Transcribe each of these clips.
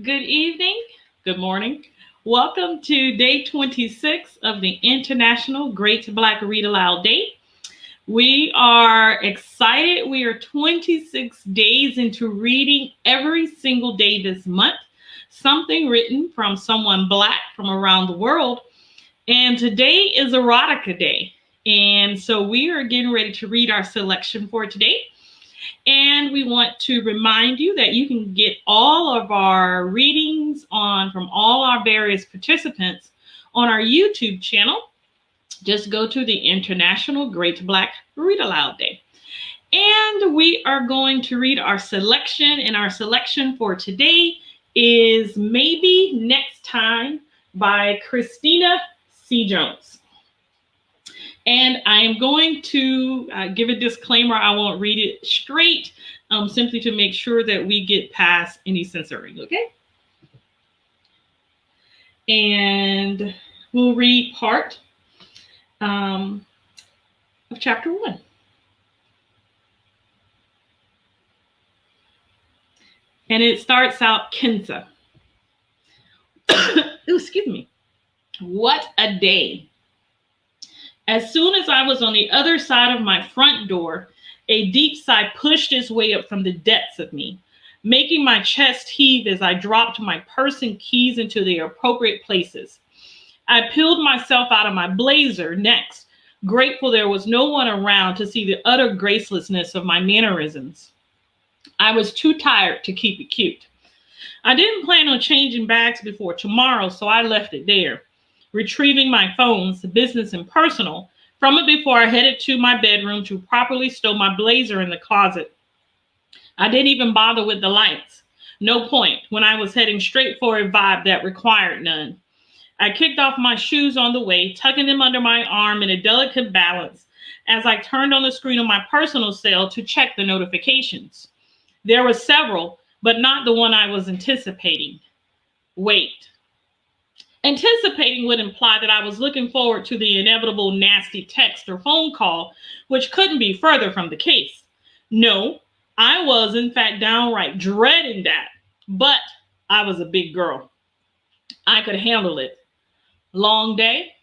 Good evening, good morning. Welcome to day 26 of the International Great Black Read Aloud Day. We are excited. We are 26 days into reading every single day this month, something written from someone Black from around the world. And today is Erotica Day. And so we are getting ready to read our selection for today. And we want to remind you that you can get all of our readings on from all our various participants on our YouTube channel. Just go to the International Great Black Read Aloud Day. And we are going to read our selection. And our selection for today is Maybe Next Time by Christina C. Jones. And I am going to give a disclaimer. I won't read it straight, simply to make sure that we get past any censoring, okay? And we'll read part of chapter 1. And it starts out Kenza. Ooh, excuse me. What a day. As soon as I was on the other side of my front door, a deep sigh pushed its way up from the depths of me, making my chest heave as I dropped my purse and keys into their appropriate places. I peeled myself out of my blazer next, grateful there was no one around to see the utter gracelessness of my mannerisms. I was too tired to keep it cute. I didn't plan on changing bags before tomorrow, so I left it there, retrieving my phones, business and personal, from it before I headed to my bedroom to properly stow my blazer in the closet. I didn't even bother with the lights. No point when I was heading straight for a vibe that required none. I kicked off my shoes on the way, tucking them under my arm in a delicate balance as I turned on the screen of my personal cell to check the notifications. There were several, but not the one I was anticipating. Wait. Anticipating would imply that I was looking forward to the inevitable nasty text or phone call, which couldn't be further from the case. No, I was in fact downright dreading that, but I was a big girl. I could handle it. Long day?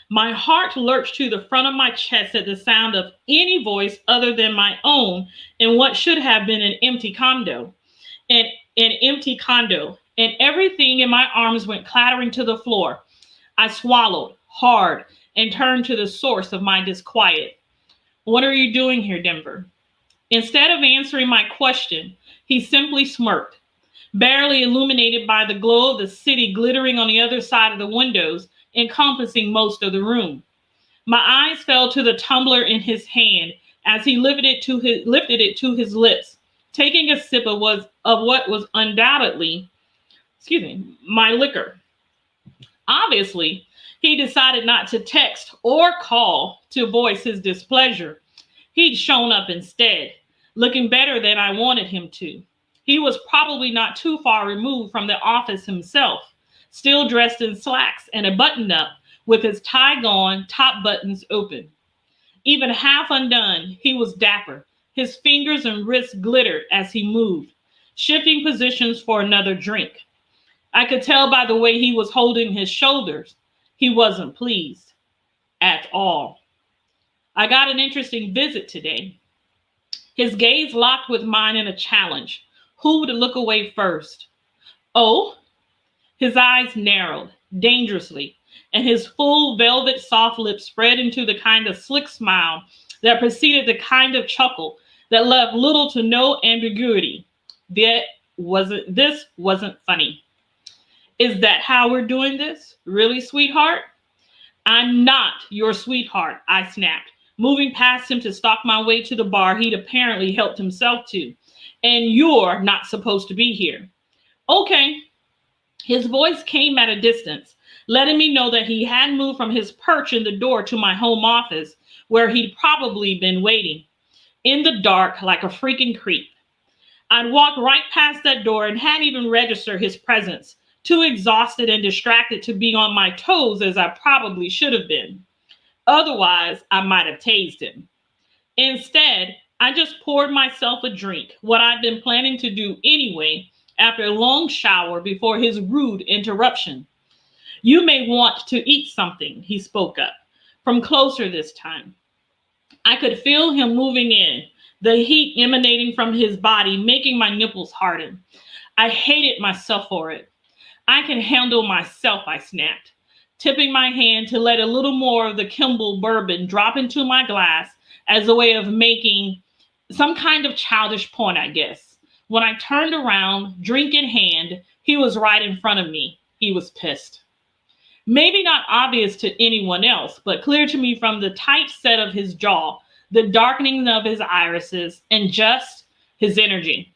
My heart lurched to the front of my chest at the sound of any voice other than my own in what should have been an empty condo. An empty condo, and everything in my arms went clattering to the floor. I swallowed hard and turned to the source of my disquiet. What are you doing here, Denver? Instead of answering my question, he simply smirked, barely illuminated by the glow of the city glittering on the other side of the windows, encompassing most of the room. My eyes fell to the tumbler in his hand as he lifted it to his lips, taking a sip of what was undoubtedly, my liquor. Obviously, he decided not to text or call to voice his displeasure. He'd shown up instead, looking better than I wanted him to. He was probably not too far removed from the office himself, still dressed in slacks and a button-up with his tie gone, top buttons open. Even half undone, he was dapper. His fingers and wrists glittered as he moved, shifting positions for another drink. I could tell by the way he was holding his shoulders. He wasn't pleased at all. I got an interesting visit today. His gaze locked with mine in a challenge. Who would look away first? Oh, his eyes narrowed dangerously, and his full velvet soft lips spread into the kind of slick smile that preceded the kind of chuckle that left little to no ambiguity. This wasn't funny. Is that how we're doing this? Really, sweetheart? I'm not your sweetheart, I snapped, moving past him to stalk my way to the bar he'd apparently helped himself to. And you're not supposed to be here. Okay. His voice came at a distance, letting me know that he hadn't moved from his perch in the door to my home office, where he'd probably been waiting, in the dark like a freaking creep. I'd walked right past that door and hadn't even registered his presence, too exhausted and distracted to be on my toes as I probably should have been. Otherwise, I might have tased him. Instead, I just poured myself a drink, what I'd been planning to do anyway, after a long shower before his rude interruption. You may want to eat something, he spoke up, from closer this time. I could feel him moving in, the heat emanating from his body, making my nipples harden. I hated myself for it. I can handle myself, I snapped, tipping my hand to let a little more of the Kimball bourbon drop into my glass as a way of making some kind of childish point, I guess. When I turned around, drink in hand, he was right in front of me. He was pissed. Maybe not obvious to anyone else, but clear to me from the tight set of his jaw, the darkening of his irises, and just his energy.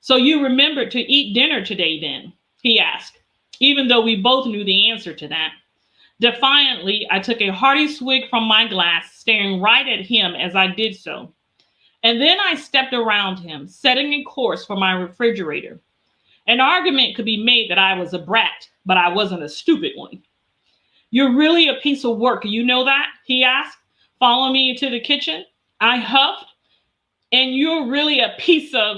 So you remembered to eat dinner today then? He asked, even though we both knew the answer to that. Defiantly, I took a hearty swig from my glass, staring right at him as I did so. And then I stepped around him, setting a course for my refrigerator. An argument could be made that I was a brat, but I wasn't a stupid one. You're really a piece of work, you know that? He asked, following me into the kitchen. I huffed, and you're really a piece of...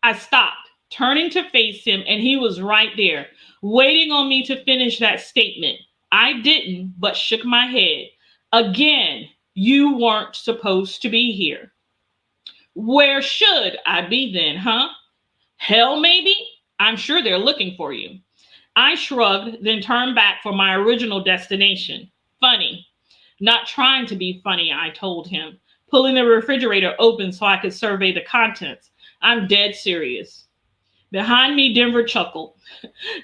I stopped, turning to face him, and he was right there, waiting on me to finish that statement. I didn't, but shook my head. Again, you weren't supposed to be here. Where should I be then, huh? Hell, maybe? I'm sure they're looking for you. I shrugged, then turned back for my original destination. Funny. Not trying to be funny, I told him, pulling the refrigerator open so I could survey the contents. I'm dead serious. Behind me, Denver chuckled.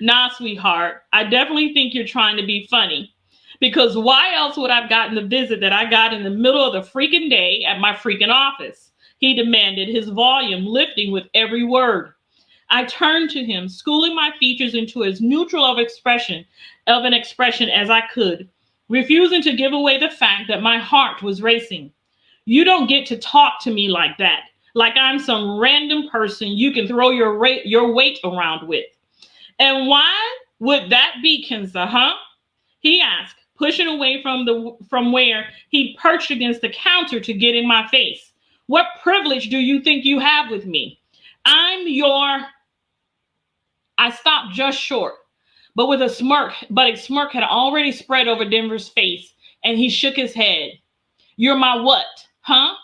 Nah, sweetheart, I definitely think you're trying to be funny. Because why else would I have gotten the visit that I got in the middle of the freaking day at my freaking office? He demanded, his volume lifting with every word. I turned to him, schooling my features into as neutral of an expression as I could, refusing to give away the fact that my heart was racing. You don't get to talk to me like that, like I'm some random person you can throw your weight around with. And why would that be, Kenza, huh? He asked, pushing away from where he perched against the counter to get in my face. What privilege do you think you have with me? I stopped just short, but a smirk had already spread over Denver's face, and he shook his head. You're my what, huh?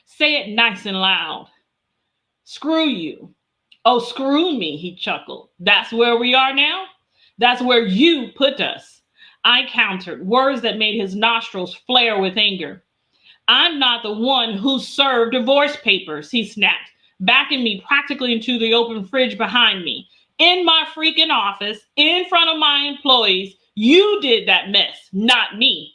Say it nice and loud. Screw you. Oh, screw me, he chuckled. That's where we are now? That's where you put us. I countered, words that made his nostrils flare with anger. I'm not the one who served divorce papers, he snapped, backing me practically into the open fridge behind me. In my freaking office, in front of my employees, you did that mess, not me.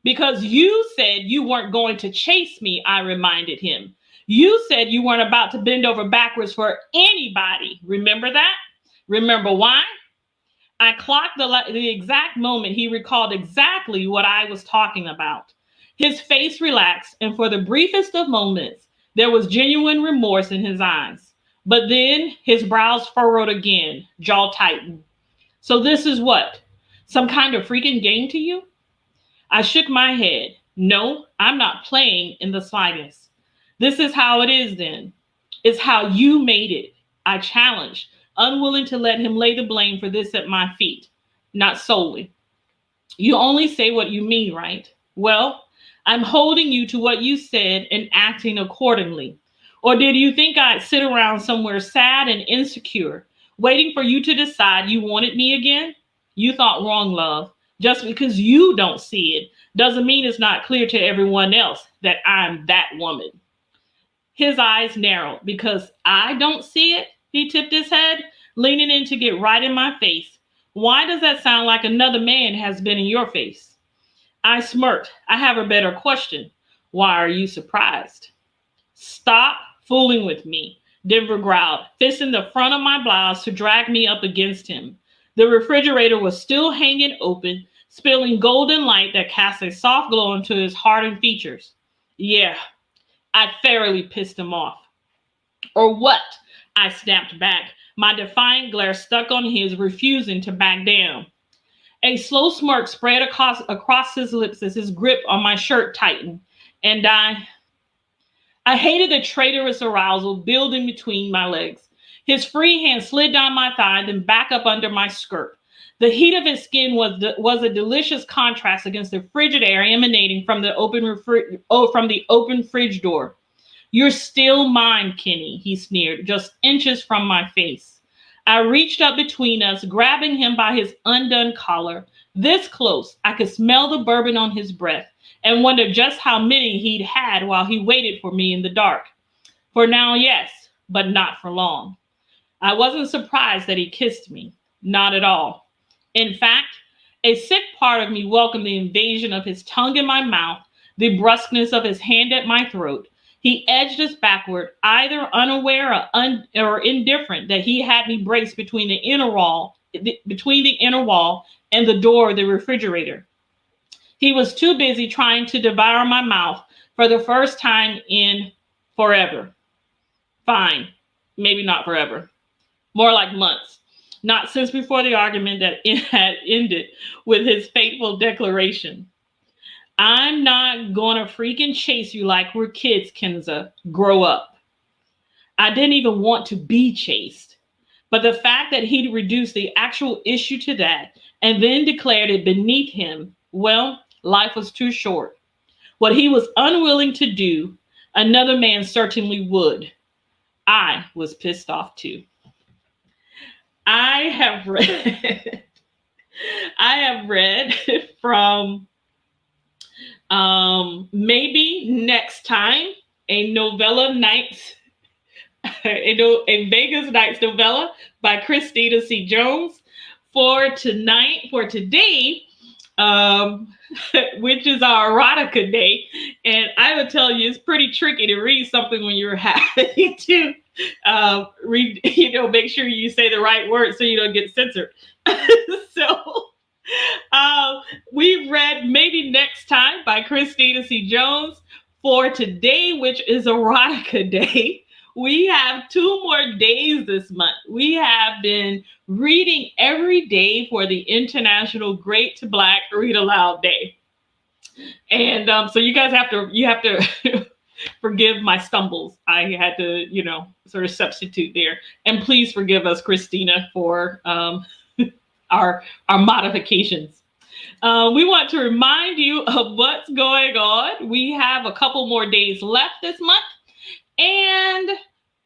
Because you said you weren't going to chase me, I reminded him. You said you weren't about to bend over backwards for anybody. Remember that? Remember why? I clocked the exact moment he recalled exactly what I was talking about. His face relaxed, and for the briefest of moments, there was genuine remorse in his eyes. But then his brows furrowed again, jaw tightened. So this is what? Some kind of freaking game to you? I shook my head. No, I'm not playing in the slightest. This is how it is then. It's how you made it. I challenged, unwilling to let him lay the blame for this at my feet. Not solely. You only say what you mean, right? Well, I'm holding you to what you said and acting accordingly. Or did you think I'd sit around somewhere sad and insecure, waiting for you to decide you wanted me again? You thought wrong, love. Just because you don't see it doesn't mean it's not clear to everyone else that I'm that woman. His eyes narrowed. Because I don't see it? He tipped his head, leaning in to get right in my face. Why does that sound like another man has been in your face? I smirked. I have a better question. Why are you surprised? Stop fooling with me, Denver growled, fisting the front of my blouse to drag me up against him. The refrigerator was still hanging open, spilling golden light that cast a soft glow into his hardened features. Yeah, I thoroughly pissed him off. Or what? I snapped back, my defiant glare stuck on his, refusing to back down. A slow smirk spread across his lips as his grip on my shirt tightened, and I hated the traitorous arousal building between my legs. His free hand slid down my thigh, then back up under my skirt. The heat of his skin was a delicious contrast against the frigid air emanating from the open fridge door. You're still mine, Kenny, he sneered, just inches from my face. I reached up between us, grabbing him by his undone collar. This close, I could smell the bourbon on his breath and wondered just how many he'd had while he waited for me in the dark. For now, yes, but not for long. I wasn't surprised that he kissed me. Not at all. In fact, a sick part of me welcomed the invasion of his tongue in my mouth, the brusqueness of his hand at my throat. He edged us backward, either unaware or indifferent that he had me braced between the inner wall and the door of the refrigerator. He was too busy trying to devour my mouth for the first time in forever. Fine, maybe not forever. More like months. Not since before the argument that it had ended with his fateful declaration. I'm not gonna freaking chase you like we're kids, Kenza. Grow up. I didn't even want to be chased. But the fact that he'd reduced the actual issue to that and then declared it beneath him, well, life was too short. What he was unwilling to do, another man certainly would. I was pissed off too. I have read from maybe next time a Vegas Nights Novella by Christina C. Jones. For today, which is our erotica day, and I would tell you it's pretty tricky to read something when you're having to read, make sure you say the right word so you don't get censored. So we read Maybe Next Time by Christina C. Jones. For today, which is erotica day, we have 2 more days this month. We have been reading every day for the International Great Black Read Aloud Day. And so you guys have to forgive my stumbles. I had to, sort of substitute there. And please forgive us, Christina, for our modifications. We want to remind you of what's going on. We have a couple more days left this month. And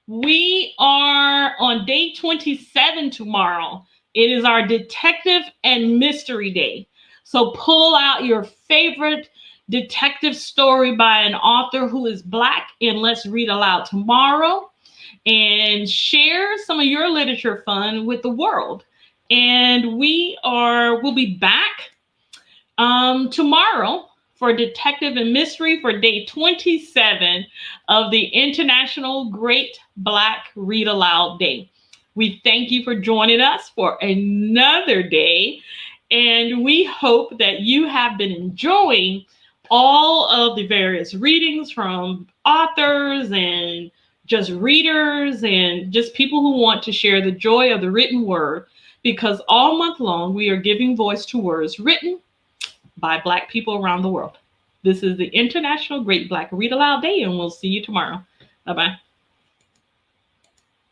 we are on day 27 tomorrow. It is our detective and mystery day. So pull out your favorite detective story by an author who is Black and let's read aloud tomorrow and share some of your literature fun with the world. And we'll be back tomorrow for Detective and Mystery for day 27 of the International Great Black Read Aloud Day. We thank you for joining us for another day, and we hope that you have been enjoying all of the various readings from authors and just readers and just people who want to share the joy of the written word, because all month long we are giving voice to words written by Black people around the world. This is the International Great Black Read Aloud Day, and we'll see you tomorrow. Bye-bye.